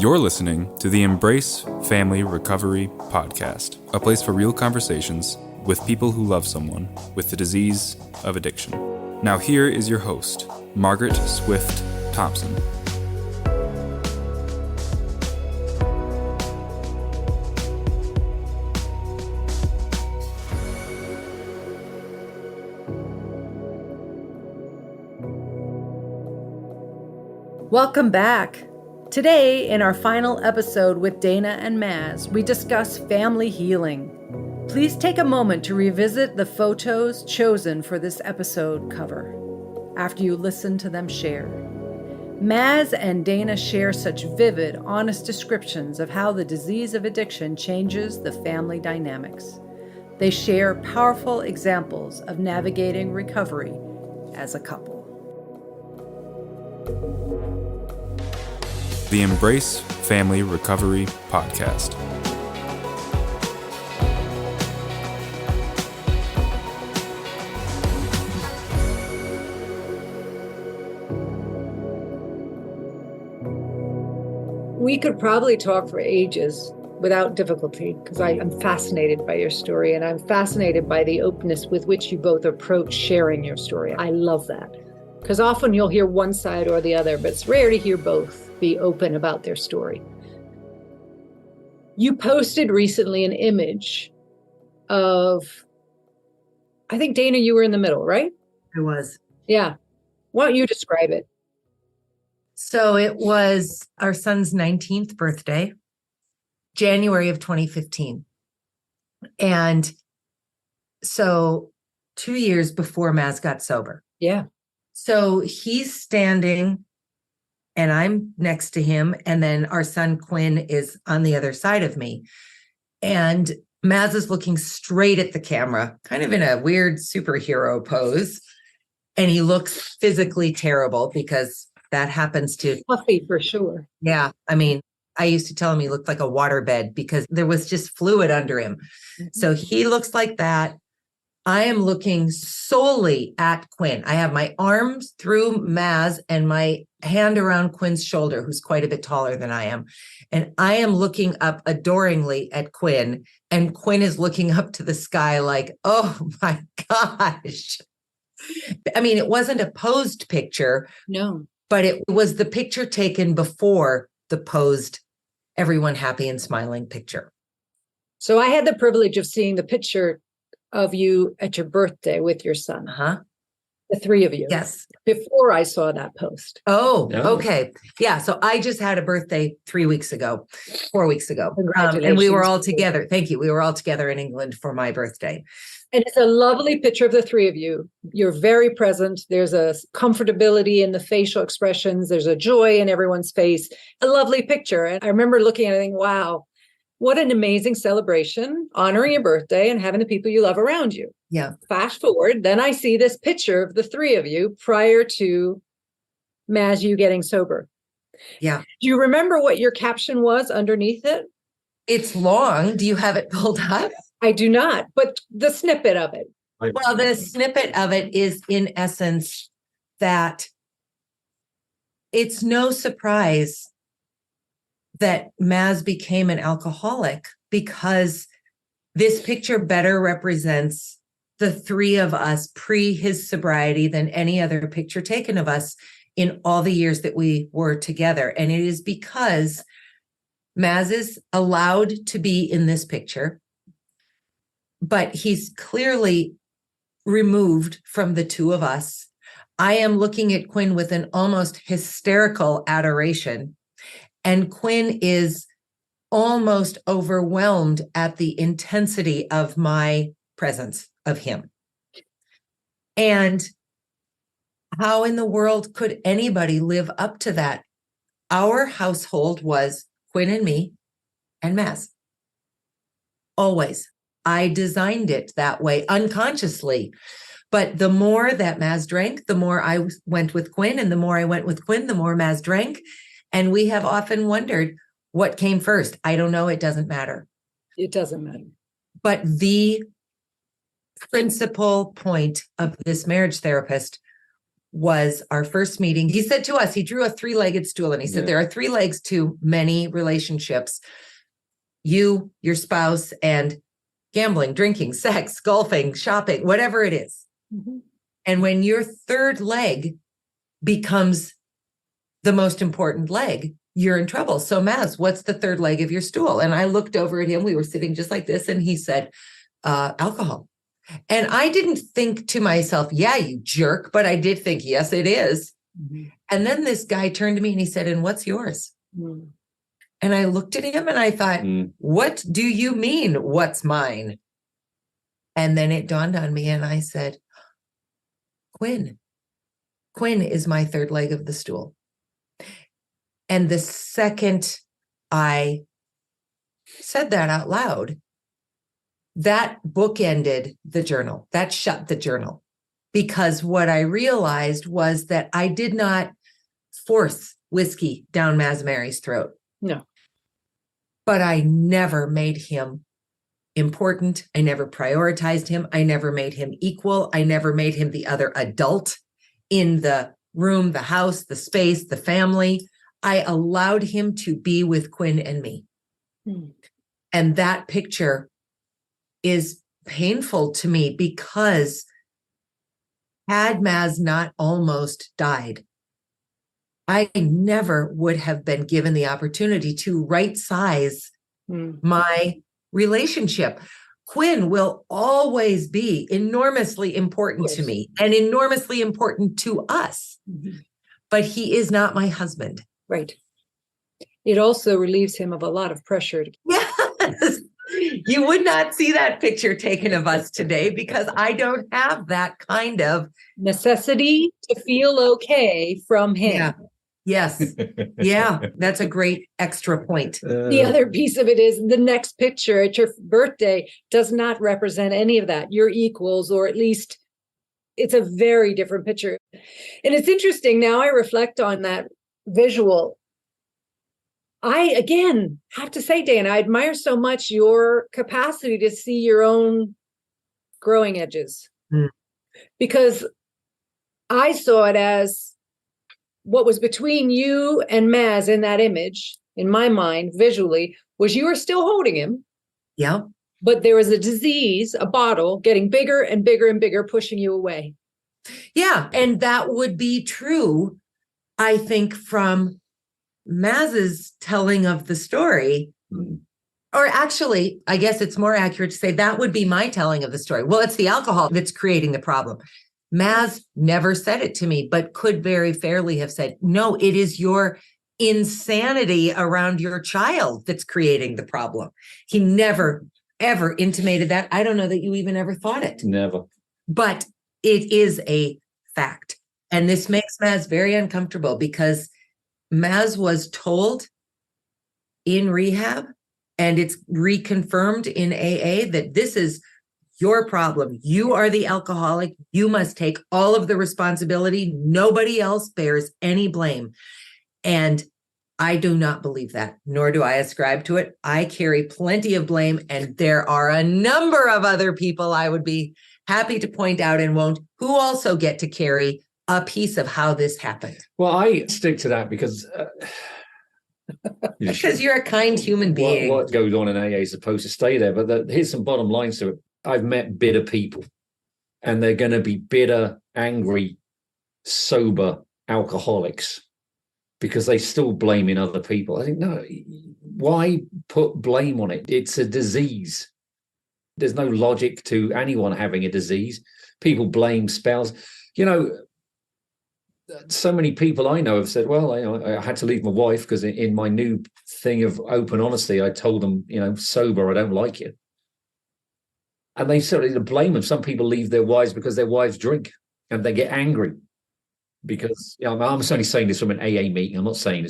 You're listening to the Embrace Family Recovery Podcast, a place for real conversations with people who love someone with the disease of addiction. Now here is your host, Margaret Swift Thompson. Welcome back. Today, in our final episode with Dayna and Mazz, we discuss family healing. Please take a moment to revisit the photos chosen for this episode cover after you listen to them share. Mazz and Dayna share such vivid, honest descriptions of how the disease of addiction changes the family dynamics. They share powerful examples of navigating recovery as a couple. The Embrace Family Recovery Podcast. We could probably talk for ages without difficulty because I'm fascinated by your story, and I'm fascinated by the openness with which you both approach sharing your story. I love that because often you'll hear one side or the other, but it's rare to hear both be open about their story. You posted recently an image of, I think, Dayna, you were in the middle, right? I was. Yeah. Why don't you describe it? So it was our son's 19th birthday, January of 2015. And so 2 years before Mazz got sober. Yeah. So he's standing and I'm next to him. And then our son Quinn is on the other side of me. And Mazz is looking straight at the camera, kind of in a weird superhero pose. And he looks physically terrible because that happens to... Fluffy for sure. Yeah. I mean, I used to tell him he looked like a waterbed because there was just fluid under him. Mm-hmm. So he looks like that. I am looking solely at Quinn. I have my arms through Mazz and my hand around Quinn's shoulder, who's quite a bit taller than I am. And I am looking up adoringly at Quinn, and Quinn is looking up to the sky like, oh my gosh. I mean, it wasn't a posed picture. No. But it was the picture taken before the posed, everyone happy and smiling picture. So I had the privilege of seeing the picture of you at your birthday with your son. Uh-huh. The three of you. Yes. Before I saw that post. Oh, okay. Yeah. So I just had a birthday 4 weeks ago. Congratulations. And we were all together. Thank you. We were all together in England for my birthday. And it's a lovely picture of the three of you. You're very present. There's a comfortability in the facial expressions. There's a joy in everyone's face. A lovely picture. And I remember looking at it and thinking, wow, what an amazing celebration, honoring your birthday and having the people you love around you. Yeah. Fast forward, then I see this picture of the three of you prior to Mazz, you getting sober. Yeah. Do you remember what your caption was underneath it? It's long. Do you have it pulled up? I do not, but the snippet of it. Well, the snippet of it is in essence that it's no surprise that Mazz became an alcoholic because this picture better represents the three of us pre his sobriety than any other picture taken of us in all the years that we were together. And it is because Mazz is allowed to be in this picture, but he's clearly removed from the two of us. I am looking at Quinn with an almost hysterical adoration, and Quinn is almost overwhelmed at the intensity of my presence of him. And how in the world could anybody live up to that? Our household was Quinn and me and Mazz. Always. I designed it that way unconsciously. But the more that Mazz drank, the more I went with Quinn, and the more I went with Quinn, the more Mazz drank. And we have often wondered what came first. I don't know. It doesn't matter. It doesn't matter. But the principal point of this marriage therapist was our first meeting. He said to us, he drew a 3-legged stool and he said, there are 3 legs to many relationships. You, your spouse, and gambling, drinking, sex, golfing, shopping, whatever it is. Mhm. And when your 3rd leg becomes the most important leg, you're in trouble. So Mazz, what's the 3rd leg of your stool? And I looked over at him. We were sitting just like this. And he said, alcohol. And I didn't think to myself, yeah, you jerk. But I did think, yes, it is. Mhm. And then this guy turned to me and he said, and what's yours? Mhm. And I looked at him and I thought, what do you mean, what's mine? And then it dawned on me and I said, Quinn. Quinn is my 3rd leg of the stool. And the second I said that out loud, that bookended the journal. That shut the journal. Because what I realized was that I did not force whiskey down Mazz Mary's throat. No. But I never made him important. I never prioritized him. I never made him equal. I never made him the other adult in the room, the house, the space, the family. I allowed him to be with Quinn and me. And that picture is painful to me because had Mazz not almost died, I never would have been given the opportunity to right size my relationship. Quinn will always be enormously important to me and enormously important to us, but he is not my husband. Right. It also relieves him of a lot of pressure. Yes. You would not see that picture taken of us today because I don't have that kind of necessity to feel okay from him. Yeah. Yes. Yeah. That's a great extra point. The other piece of it is the next picture at your birthday does not represent any of that. You're equals, or at least it's a very different picture. And it's interesting. Now I reflect on that visual. I, again, have to say, Dayna, I admire so much your capacity to see your own growing edges. Because I saw it as what was between you and Mazz in that image, in my mind, visually, was you were still holding him. Yeah. But there was a disease, a bottle, getting bigger and bigger and bigger, pushing you away. Yeah. And that would be true, I think, from Mazz's telling of the story. Or actually, I guess it's more accurate to say that would be my telling of the story. Well, it's the alcohol that's creating the problem. Mazz never said it to me, but could very fairly have said, no, it is your insanity around your child that's creating the problem. He never, ever intimated that. I don't know that you even ever thought it. Never. But it is a fact. And this makes Mazz very uncomfortable because Mazz was told in rehab, and it's reconfirmed in AA, that this is your problem. You are the alcoholic. You must take all of the responsibility. Nobody else bears any blame. And I do not believe that, nor do I ascribe to it. I carry plenty of blame, and there are a number of other people I would be happy to point out and won't, who also get to carry a piece of how this happened. Well, I stick to that because because you're a kind human being. What goes on in AA is supposed to stay there. But here's some bottom lines to it. I've met bitter people, and they're going to be bitter, angry, sober alcoholics because they still blaming other people. I think, no, why put blame on it? It's a disease. There's no logic to anyone having a disease. People blame spouses. You know, so many people I know have said, well, I had to leave my wife because in my new thing of open honesty, I told them, sober, I don't like you. And they certainly blame them. Some people leave their wives because their wives drink and they get angry because, I'm only saying this from an AA meeting. I'm not saying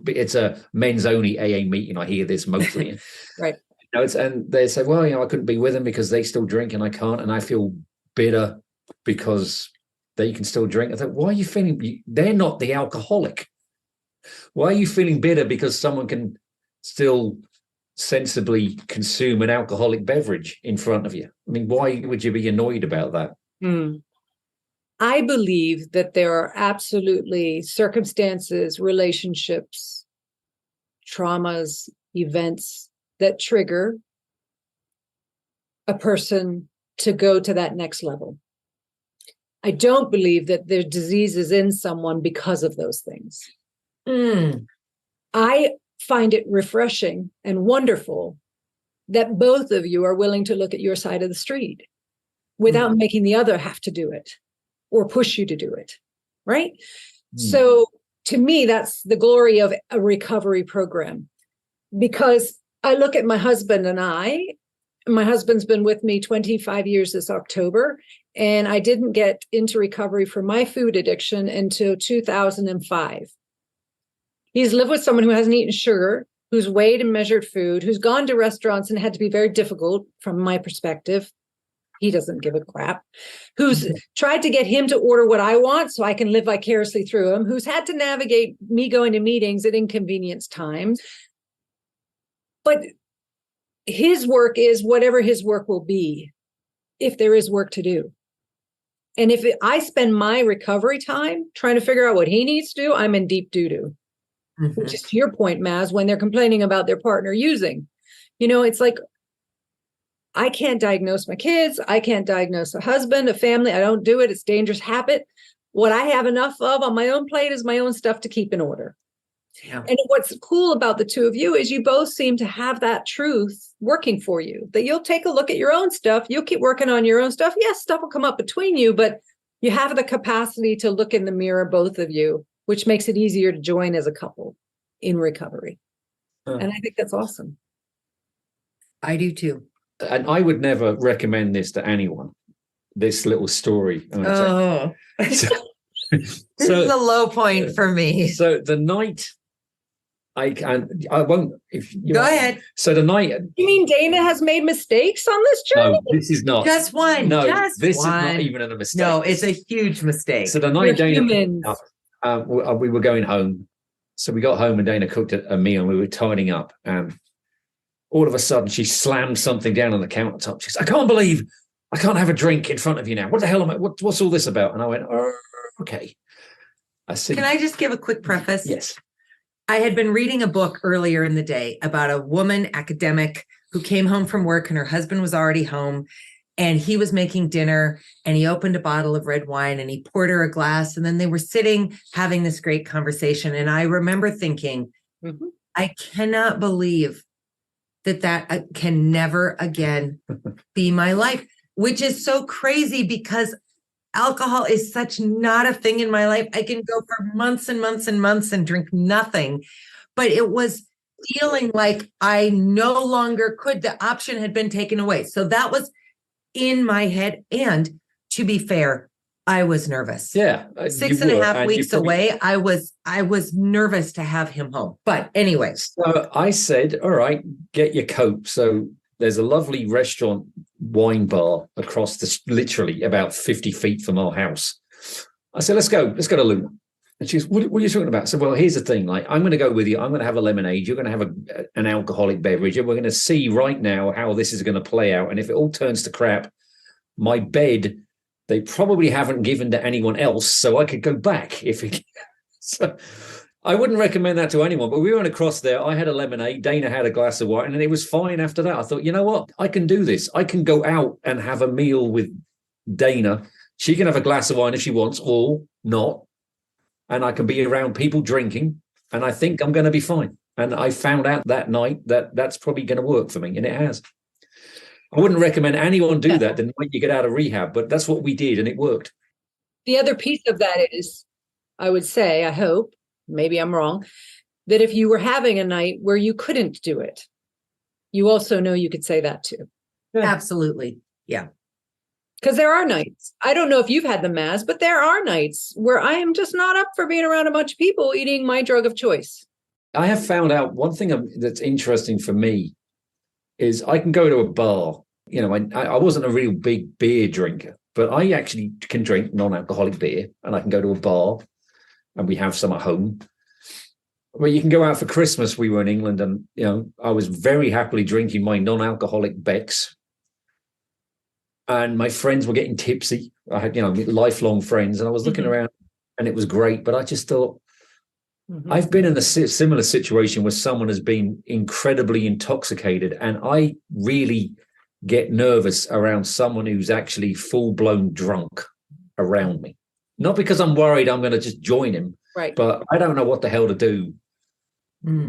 it's a men's only AA meeting. I hear this mostly. Right. And they say, well, I couldn't be with them because they still drink and I can't. And I feel bitter because they can still drink. I thought, why are you feeling? They're not the alcoholic. Why are you feeling bitter because someone can still sensibly consume an alcoholic beverage in front of you? I mean, why would you be annoyed about that? I believe that there are absolutely circumstances, relationships, traumas, events that trigger a person to go to that next level. I don't believe that there's diseases in someone because of those things. I find it refreshing and wonderful that both of you are willing to look at your side of the street without making the other have to do it or push you to do it, right? So to me, that's the glory of a recovery program, because I look at my husband and my husband's been with me 25 years this October, and I didn't get into recovery for my food addiction until 2005. He's lived with someone who hasn't eaten sugar, who's weighed and measured food, who's gone to restaurants and had to be very difficult from my perspective. He doesn't give a crap. Who's tried to get him to order what I want so I can live vicariously through him, who's had to navigate me going to meetings at inconvenience times. But his work is whatever his work will be, if there is work to do. And if I spend my recovery time trying to figure out what he needs to do, I'm in deep doo-doo. Which is to your point, Mazz, when they're complaining about their partner using. It's like, I can't diagnose my kids. I can't diagnose a husband, a family. I don't do it. It's a dangerous habit. What I have enough of on my own plate is my own stuff to keep in order. Yeah. And what's cool about the two of you is you both seem to have that truth working for you, that you'll take a look at your own stuff. You'll keep working on your own stuff. Yes, stuff will come up between you, but you have the capacity to look in the mirror, both of you, which makes it easier to join as a couple in recovery. And I think that's awesome. I do too. And I would never recommend this to anyone, this little story. This is a low point for me. So the night I won't. If you go ahead. So the night. You mean Dayna has made mistakes on this journey? No, this is not. Just one. No, just this one. is not even a mistake. No, it's a huge mistake. So the night Dayna, we were going home. So we got home and Dayna cooked a meal and we were tidying up. And all of a sudden she slammed something down on the countertop. She says, I can't believe I can't have a drink in front of you now. What the hell am I? What's all this about? And I went, oh, okay. I said, can I just give a quick preface? Yes. I had been reading a book earlier in the day about a woman academic who came home from work and her husband was already home and he was making dinner and he opened a bottle of red wine and he poured her a glass and then they were sitting having this great conversation. And I remember thinking, I cannot believe that can never again be my life, which is so crazy because alcohol is such not a thing in my life. I can go for months and months and months and drink nothing, but it was feeling like I no longer could. The option had been taken away. So that was in my head. And to be fair, I was nervous. Yeah. 6.5 weeks away. I was nervous to have him home. But anyway. So I said, all right, get your coat. So there's a lovely restaurant wine bar across literally about 50 feet from our house. I said, let's go to Luna. And she goes, what are you talking about? I said, well, here's the thing. Like, I'm going to go with you. I'm going to have a lemonade. You're going to have an alcoholic beverage. And we're going to see right now how this is going to play out. And if it all turns to crap, my bed, they probably haven't given to anyone else. So I could go back if it. So I wouldn't recommend that to anyone, but we went across there. I had a lemonade. Dayna had a glass of wine, and it was fine after that. I thought, you know what? I can do this. I can go out and have a meal with Dayna. She can have a glass of wine if she wants, or not. And I can be around people drinking, and I think I'm going to be fine. And I found out that night that that's probably going to work for me, and it has. I wouldn't recommend anyone do that the night you get out of rehab, but that's what we did, and it worked. The other piece of that is, I would say, I hope, maybe I'm wrong, that if you were having a night where you couldn't do it, you also know you could say that too. Yeah. Absolutely. Yeah. Because there are nights, I don't know if you've had the Mazz, but there are nights where I am just not up for being around a bunch of people eating my drug of choice. I have found out one thing that's interesting for me is I can go to a bar. You know, I wasn't a real big beer drinker, but I actually can drink non-alcoholic beer, and I can go to a bar and we have some at home. Well, you can go out for Christmas. We were in England and, you know, I was very happily drinking my non-alcoholic Beck's. and my friends were getting tipsy. I had, lifelong friends, and I was looking around, and it was great. But I just thought, I've been in a similar situation where someone has been incredibly intoxicated, and I really get nervous around someone who's actually full-blown drunk around me. Not because I'm worried I'm going to just join him, Right. but I don't know what the hell to do.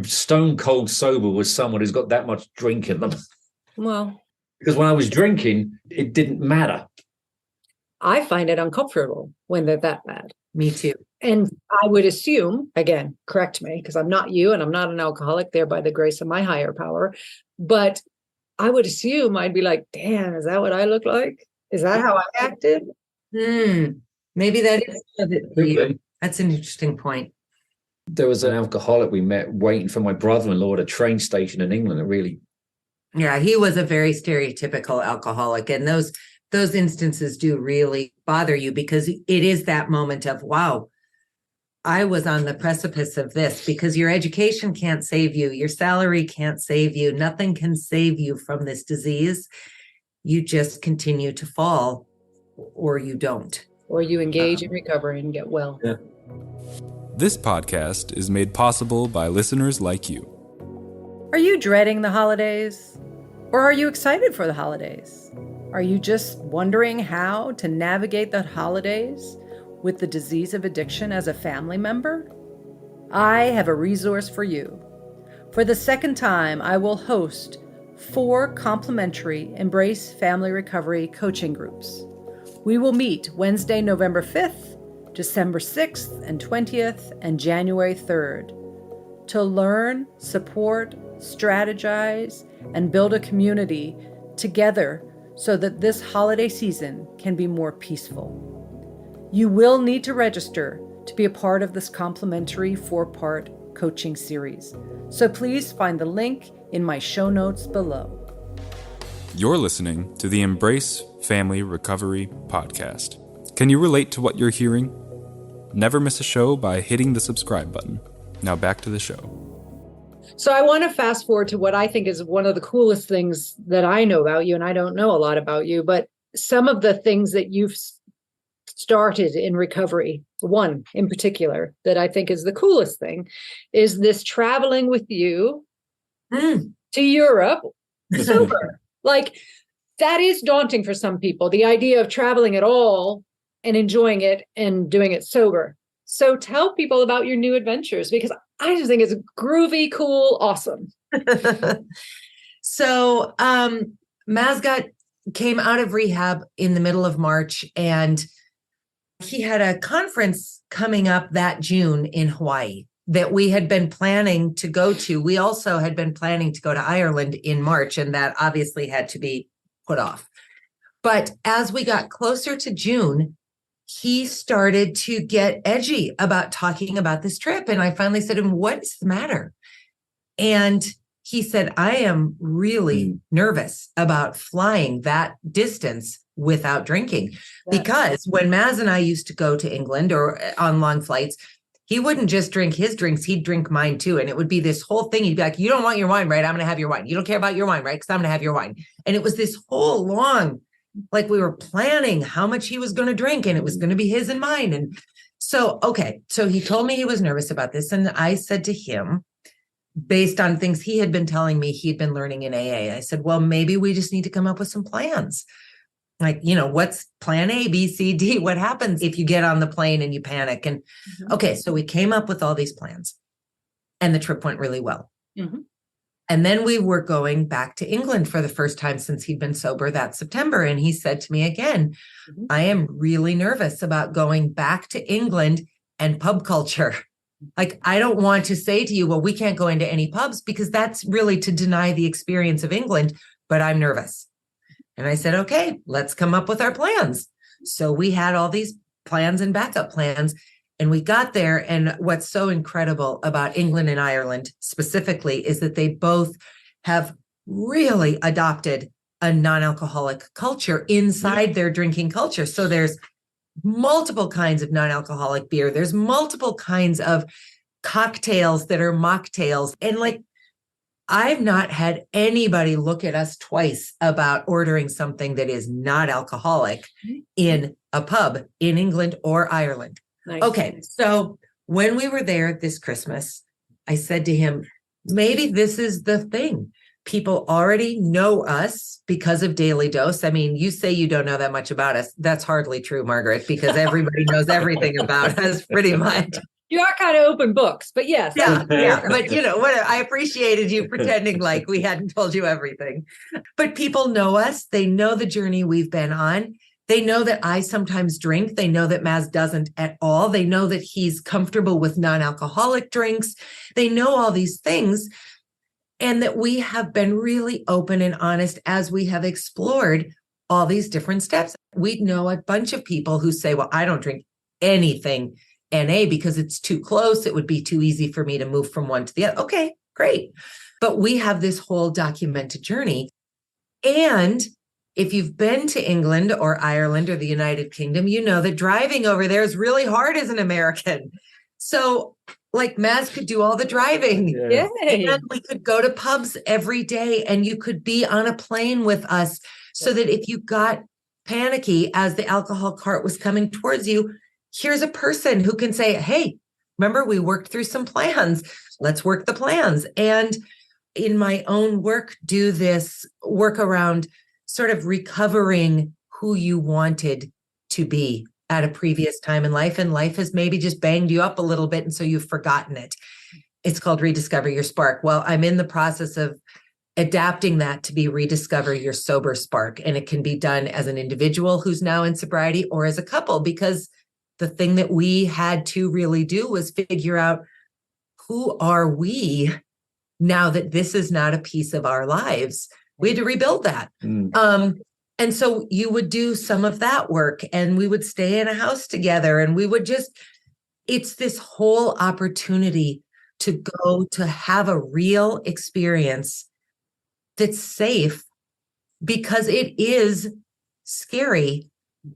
Stone cold sober with someone who's got that much drink in them. Well, Because when I was drinking, it didn't matter. I find it uncomfortable when they're that bad. Me too. And I would assume, again, correct me, because I'm not you and I'm not an alcoholic there by the grace of my higher power. But I would assume I'd be like, damn, is that what I look like? Is that how I acted? Maybe that is of it for you. That's an interesting point. There was an alcoholic we met waiting for my brother-in-law at a train station in England. It really... Yeah, he was a very stereotypical alcoholic. And those instances do really bother you because it is that moment of, wow, I was on the precipice of this, because your education can't save you. Your salary can't save you. Nothing can save you from this disease. You just continue to fall, or you don't. Or you engage in recovery and get well. Yeah. This podcast is made possible by listeners like you. Are you dreading the holidays? Or are you excited for the holidays? Are you just wondering how to navigate the holidays with the disease of addiction as a family member? I have a resource for you. For the second time, I will host 4 complimentary Embrace Family Recovery coaching groups. We will meet Wednesday, November 5th, December 6th and 20th, and January 3rd to learn, support, strategize, and build a community together so that this holiday season can be more peaceful. You will need to register to be a part of this complimentary 4-part coaching series. So please find the link in my show notes below. You're listening to the Embrace Family Recovery Podcast. Can you relate to what you're hearing? Never miss a show by hitting the subscribe button. Now back to the show. So I want to fast forward to what I think is one of the coolest things that I know about you, and I don't know a lot about you, but some of the things that you've started in recovery, one in particular that I think is the coolest thing, is this traveling with you to Europe sober. Like, that is daunting for some people, the idea of traveling at all and enjoying it and doing it sober. So tell people about your new adventures, because I just think it's groovy, cool, awesome. So Mazz came out of rehab in the middle of March, and he had a conference coming up that June in Hawaii that we had been planning to go to. We also had been planning to go to Ireland in March, and that obviously had to be put off. But as we got closer to June, he started to get edgy about talking about this trip. And I finally said to him, what is the matter? And he said, I am really nervous about flying that distance without drinking. Because when Mazz and I used to go to England or on long flights, he wouldn't just drink his drinks, he'd drink mine too. And it would be this whole thing. He'd be like, you don't want your wine, right? I'm going to have your wine. You don't care about your wine, right? Because I'm going to have your wine. And it was this whole long, like we were planning how much he was going to drink, and it was going to be his and mine. And so, okay. So he told me he was nervous about this. And I said to him, based on things he had been telling me he'd been learning in AA, I said, well, maybe we just need to come up with some plans. Like, what's plan A, B, C, D? What happens if you get on the plane and you panic? And okay, so we came up with all these plans, and the trip went really well. And then we were going back to England for the first time since he'd been sober that September. And he said to me again, I am really nervous about going back to England and pub culture. Like, I don't want to say to you, well, we can't go into any pubs, because that's really to deny the experience of England, but I'm nervous. And I said, okay, let's come up with our plans. So we had all these plans and backup plans. And we got there, and what's so incredible about England and Ireland specifically is that they both have really adopted a non-alcoholic culture inside their drinking culture. So there's multiple kinds of non-alcoholic beer. There's multiple kinds of cocktails that are mocktails. And like, I've not had anybody look at us twice about ordering something that is not alcoholic in a pub in England or Ireland. Nice. Okay, so when we were there this Christmas, I said to him, maybe this is the thing. People already know us because of Daily Dose. I mean, you say you don't know that much about us. That's hardly true, Margaret, because everybody knows everything about us pretty much. You are kind of open books, but yes. Yeah. But I appreciated you pretending like we hadn't told you everything. But people know us. They know the journey we've been on. They know that I sometimes drink. They know that Mazz doesn't at all. They know that he's comfortable with non-alcoholic drinks. They know all these things. And that we have been really open and honest as we have explored all these different steps. We know a bunch of people who say, well, I don't drink anything NA because it's too close. It would be too easy for me to move from one to the other. Okay, great. But we have this whole documented journey. And if you've been to England or Ireland or the United Kingdom, you know that driving over there is really hard as an American. So like Mazz could do all the driving. Yeah. And we could go to pubs every day and you could be on a plane with us so that if you got panicky as the alcohol cart was coming towards you, here's a person who can say, hey, remember we worked through some plans. Let's work the plans. And in my own work, do this work around sort of recovering who you wanted to be at a previous time in life. And life has maybe just banged you up a little bit. And so you've forgotten it. It's called Rediscover Your Spark. Well, I'm in the process of adapting that to be Rediscover Your Sober Spark. And it can be done as an individual who's now in sobriety or as a couple, because the thing that we had to really do was figure out who are we now that this is not a piece of our lives. We had to rebuild that. And so you would do some of that work and we would stay in a house together and we would it's this whole opportunity to go to have a real experience that's safe because it is scary.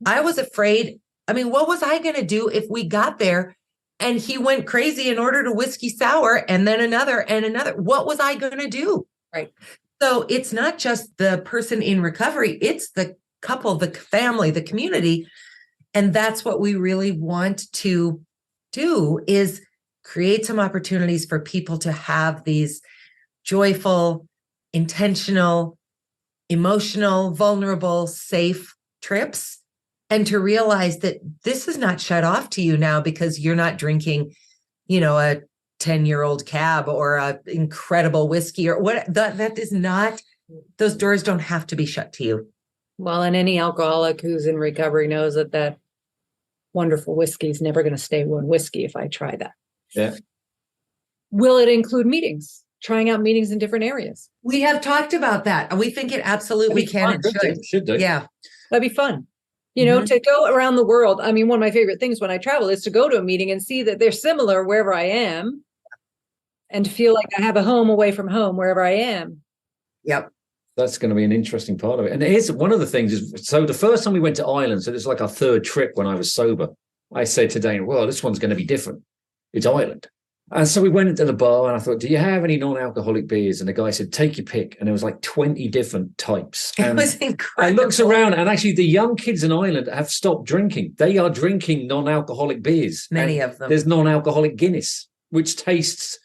I was afraid. I mean, what was I going to do if we got there and he went crazy and ordered a whiskey sour and then another and another? What was I going to do? Right. So it's not just the person in recovery, it's the couple, the family, the community. And that's what we really want to do, is create some opportunities for people to have these joyful, intentional, emotional, vulnerable, safe trips, and to realize that this is not shut off to you now because you're not drinking, a 10-year-old cab or a incredible whiskey or what. That is not, those doors don't have to be shut to you. Well, and any alcoholic who's in recovery knows that wonderful whiskey is never going to stay one whiskey if I try that. Yeah. Will it include meetings? Trying out meetings in different areas? We have talked about that. We think it absolutely can and should. Should do. Yeah. That'd be fun. To go around the world. I mean, one of my favorite things when I travel is to go to a meeting and see that they're similar wherever I am and to feel like I have a home away from home wherever I am. Yep. That's going to be an interesting part of it. And here's one of the things is, so the first time we went to Ireland, so this is like our third trip when I was sober, I said to Dayna, well, this one's going to be different. It's Ireland. And so we went into the bar and I thought, do you have any non-alcoholic beers? And the guy said, take your pick. And there was like 20 different types. And it was incredible. I looked around and actually the young kids in Ireland have stopped drinking. They are drinking non-alcoholic beers. Many of them. There's non-alcoholic Guinness, which tastes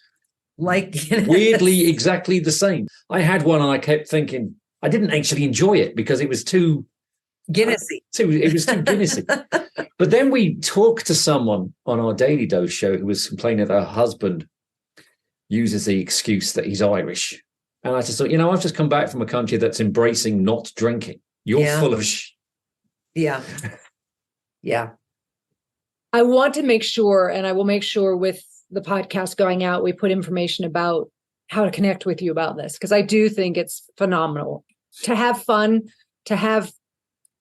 like Guinness. Weirdly exactly the same. I had one and I kept thinking, I didn't actually enjoy it because it was too Guinnessy. It was too Guinnessy. But then we talked to someone on our Daily Dose show who was complaining that her husband uses the excuse that he's Irish. And I just thought, I've just come back from a country that's embracing not drinking. You're full of Yeah. Yeah. I want to make sure, and I will make sure with the podcast going out, we put information about how to connect with you about this, because I do think it's phenomenal to have fun, to have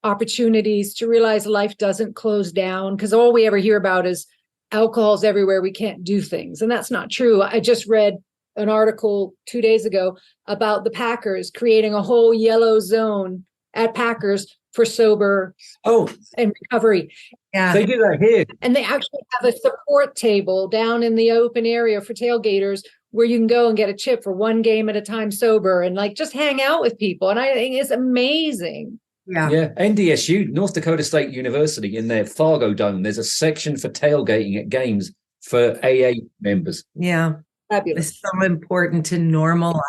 opportunities, to realize life doesn't close down, because all we ever hear about is alcohol's everywhere, we can't do things. And that's not true. I just read an article 2 days ago about the Packers creating a whole yellow zone at Packers for sober and recovery. Yeah, they do that here. And they actually have a support table down in the open area for tailgaters where you can go and get a chip for one game at a time sober and like just hang out with people. And I think it's amazing. Yeah. NDSU, North Dakota State University, in their Fargo Dome, there's a section for tailgating at games for AA members. Yeah. Fabulous. It's so important to normalize.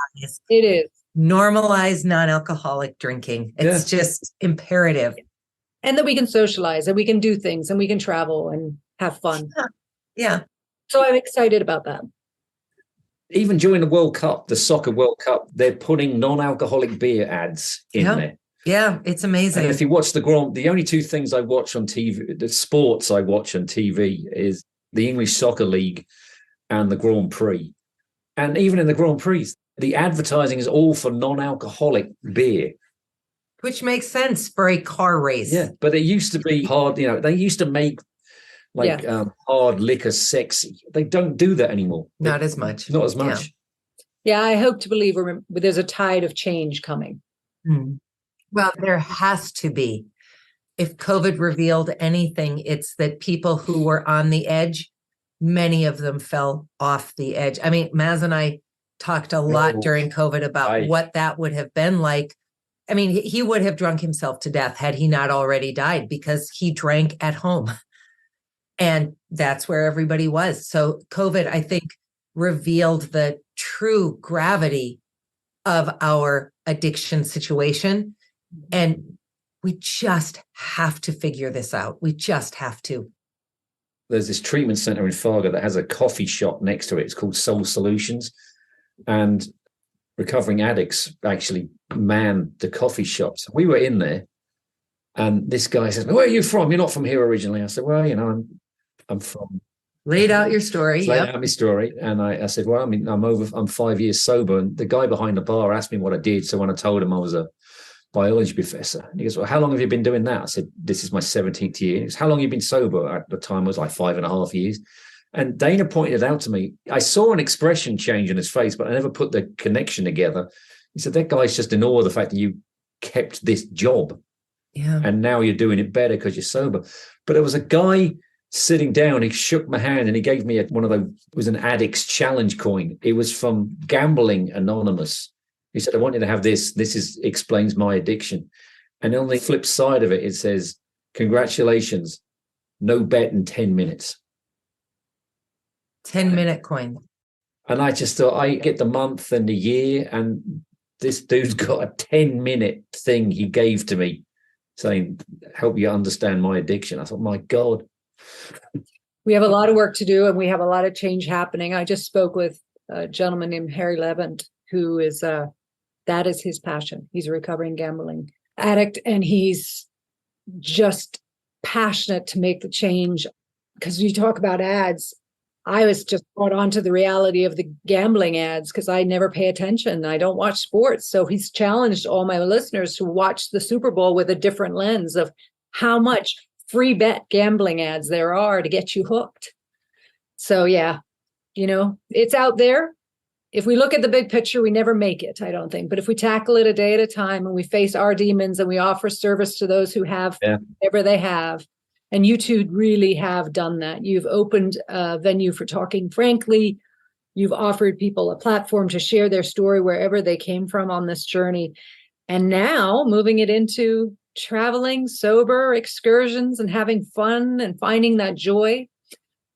It is. Normalize non-alcoholic drinking. It's just imperative. And that we can socialize and we can do things and we can travel and have fun. Yeah. So I'm excited about that. Even during the World Cup, the Soccer World Cup, they're putting non-alcoholic beer ads in there. Yeah, it's amazing. And if you watch the only two things I watch on TV, the sports I watch on TV is the English Soccer League and the Grand Prix. And even in the Grand Prix, the advertising is all for non-alcoholic beer. Which makes sense for a car race. Yeah, but it used to be hard, they used to make hard liquor sexy. They don't do that anymore. Not as much. Not as much. Yeah, I hope to believe there's a tide of change coming. Well, there has to be. If COVID revealed anything, it's that people who were on the edge, many of them fell off the edge. I mean, Mazz and I talked a lot during COVID about what that would have been like. I mean, he would have drunk himself to death had he not already died because he drank at home. And that's where everybody was. So COVID, I think, revealed the true gravity of our addiction situation. And we just have to figure this out. We just have to. There's this treatment center in Fargo that has a coffee shop next to it. It's called Soul Solutions. And recovering addicts actually man the coffee shops. We were in there and this guy says, "Where are you from? You're not from here originally." I said, "Well, I'm from..." Laid out your story. Laid out my story. And I said, "Well, I'm 5 years sober." And the guy behind the bar asked me what I did. So when I told him I was a biology professor, and he goes, "Well, how long have you been doing that?" I said, "This is my 17th year." He goes, "How long have you been sober?" At the time, it was like 5.5 years. And Dayna pointed out to me, I saw an expression change in his face, but I never put the connection together. He said, "That guy's just in awe of the fact that you kept this job. Yeah. And now you're doing it better because you're sober." But there was a guy sitting down, he shook my hand and he gave me one of those, it was an Addicts Challenge coin. It was from Gambling Anonymous. He said, "I want you to have this. Explains my addiction." And on the flip side of it, it says, "Congratulations, no bet in 10 minutes. 10-minute coin. And I just thought, I get the month and the year, and this dude's got a 10-minute thing he gave to me saying, "Help you understand my addiction." I thought, my God. We have a lot of work to do and we have a lot of change happening. I just spoke with a gentleman named Harry Levant, who is, that is his passion. He's a recovering gambling addict and he's just passionate to make the change. Because you talk about ads, I was just brought onto the reality of the gambling ads because I never pay attention. I don't watch sports. So he's challenged all my listeners to watch the Super Bowl with a different lens of how much free bet gambling ads there are to get you hooked. So yeah, it's out there. If we look at the big picture, we never make it, I don't think. But if we tackle it a day at a time and we face our demons and we offer service to those who have whatever they have, and you two really have done that. You've opened a venue for talking frankly. You've offered people a platform to share their story wherever they came from on this journey. And now moving it into traveling, sober excursions and having fun and finding that joy.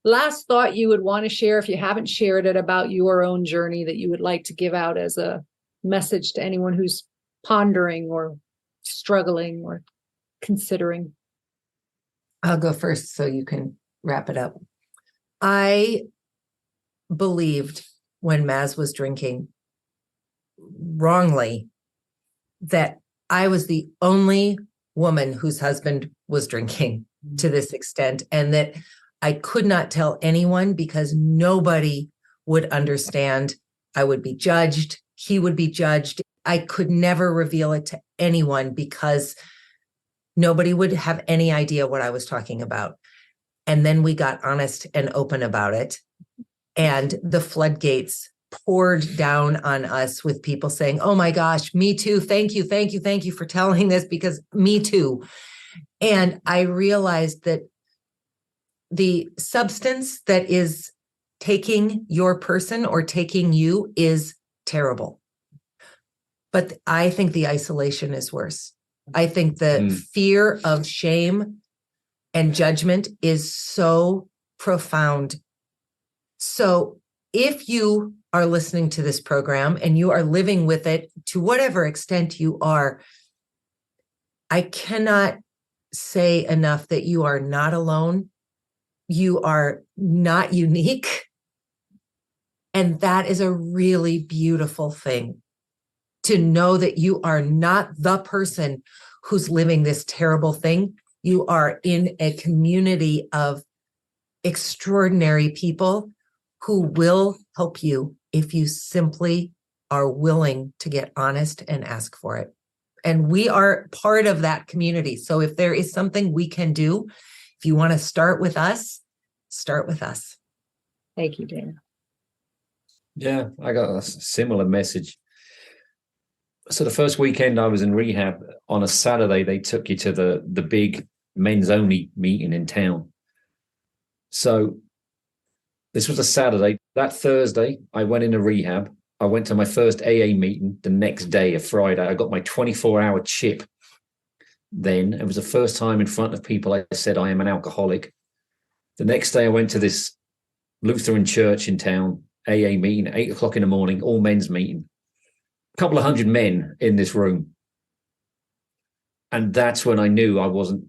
Last thought you would want to share, if you haven't shared it, about your own journey that you would like to give out as a message to anyone who's pondering or struggling or considering. I'll go first so you can wrap it up. I believed when Mazz was drinking wrongly that I was the only woman whose husband was drinking to this extent, and that I could not tell anyone because nobody would understand. I would be judged. He would be judged. I could never reveal it to anyone because nobody would have any idea what I was talking about. And then we got honest and open about it. And the floodgates poured down on us with people saying, "Oh my gosh, me too. Thank you. Thank you. Thank you for telling this because me too." And I realized that the substance that is taking your person or taking you is terrible. But I think the isolation is worse. I think the fear of shame and judgment is so profound. So if you are listening to this program and you are living with it to whatever extent you are, I cannot say enough that you are not alone. You are not unique. And that is a really beautiful thing, to know that you are not the person who's living this terrible thing. You are in a community of extraordinary people who will help you if you simply are willing to get honest and ask for it. And we are part of that community. So if there is something we can do, if you want to start with us, start with us. Thank you, Dayna. Yeah, I got a similar message. So the first weekend I was in rehab, on a Saturday, they took you to the big men's only meeting in town. So this was a Saturday. That Thursday, I went into rehab. I went to my first AA meeting the next day, a Friday. I got my 24-hour chip then. It was the first time in front of people I said I am an alcoholic. The next day I went to this Lutheran church in town, AA meeting, 8 o'clock in the morning, all men's meeting. A couple of hundred men in this room. And that's when I knew I wasn't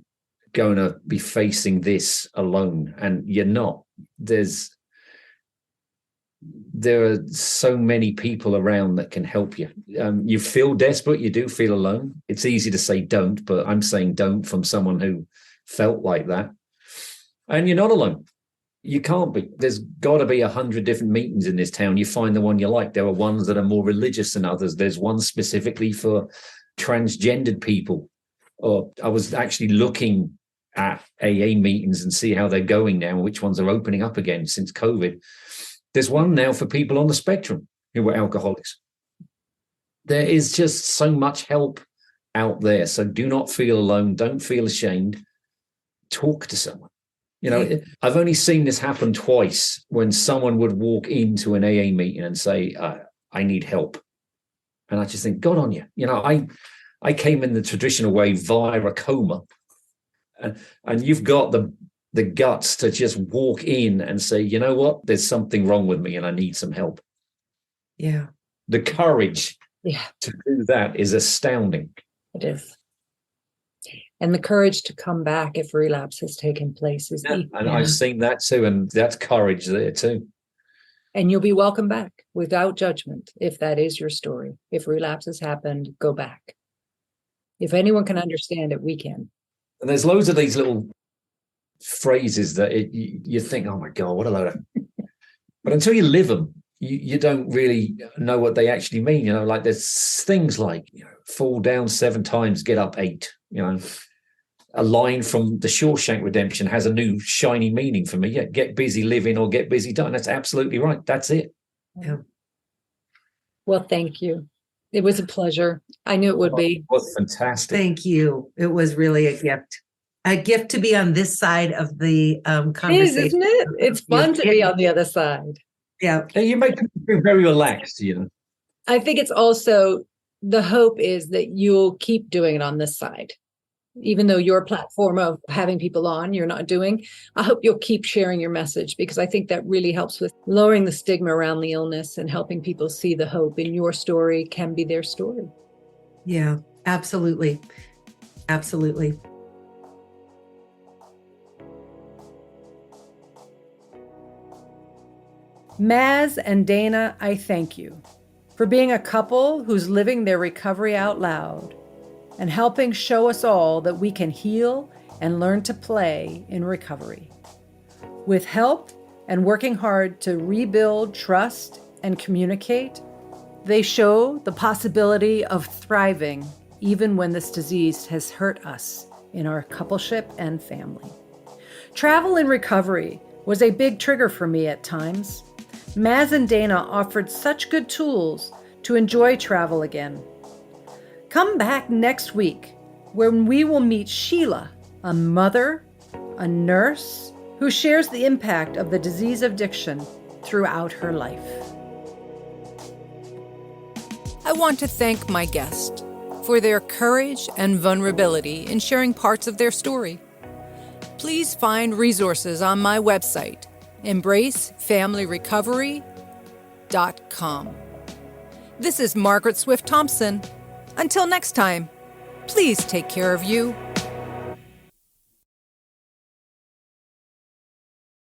going to be facing this alone. And you're not. There are so many people around that can help you. You feel desperate. You do feel alone. It's easy to say don't, but I'm saying don't from someone who felt like that. And you're not alone. You can't be. There's got to be 100 different meetings in this town. You find the one you like. There are ones that are more religious than others. There's one specifically for transgendered people. Or I was actually looking at AA meetings and see how they're going now, which ones are opening up again since COVID. There's one now for people on the spectrum who were alcoholics. There is just so much help out there. So do not feel alone. Don't feel ashamed. Talk to someone. You know, I've only seen this happen twice, when someone would walk into an AA meeting and say, I need help. And I just think, God on you. You know, I came in the traditional way via a coma. And you've got the guts to just walk in and say, you know what, there's something wrong with me and I need some help. Yeah. The courage to do that is astounding. It is. And the courage to come back if relapse has taken place is and I've seen that too, and that's courage there too. And you'll be welcome back without judgment if that is your story. If relapse has happened, go back. If anyone can understand it, we can. And there's loads of these little phrases that you think, oh my God, what a load of... But until you live them, you don't really know what they actually mean. You know, like there's things like, you know, fall down 7 times, get up 8. You know, a line from the Shawshank Redemption has a new shiny meaning for me. Yeah, get busy living or get busy dying. That's absolutely right. That's it. Yeah. Well, thank you. It was a pleasure. I knew it would be. It was fantastic. Thank you. It was really a gift. A gift to be on this side of the conversation. It is, isn't it? It's fun to be on the other side. Yeah. And you make people feel very relaxed, you know. I think it's also, the hope is that you'll keep doing it on this side. Even though your platform of having people on, you're not doing, I hope you'll keep sharing your message, because I think that really helps with lowering the stigma around the illness and helping people see the hope in your story can be their story. Yeah, absolutely. Absolutely. Mazz and Dayna, I thank you for being a couple who's living their recovery out loud and helping show us all that we can heal and learn to play in recovery. With help and working hard to rebuild trust and communicate, they show the possibility of thriving even when this disease has hurt us in our coupleship and family. Travel in recovery was a big trigger for me at times. Mazz and Dayna offered such good tools to enjoy travel again. Come back next week when we will meet Sheila, a mother, a nurse, who shares the impact of the disease of addiction throughout her life. I want to thank my guest for their courage and vulnerability in sharing parts of their story. Please find resources on my website, embracefamilyrecovery.com. This is Margaret Swift Thompson. Until next time, please take care of you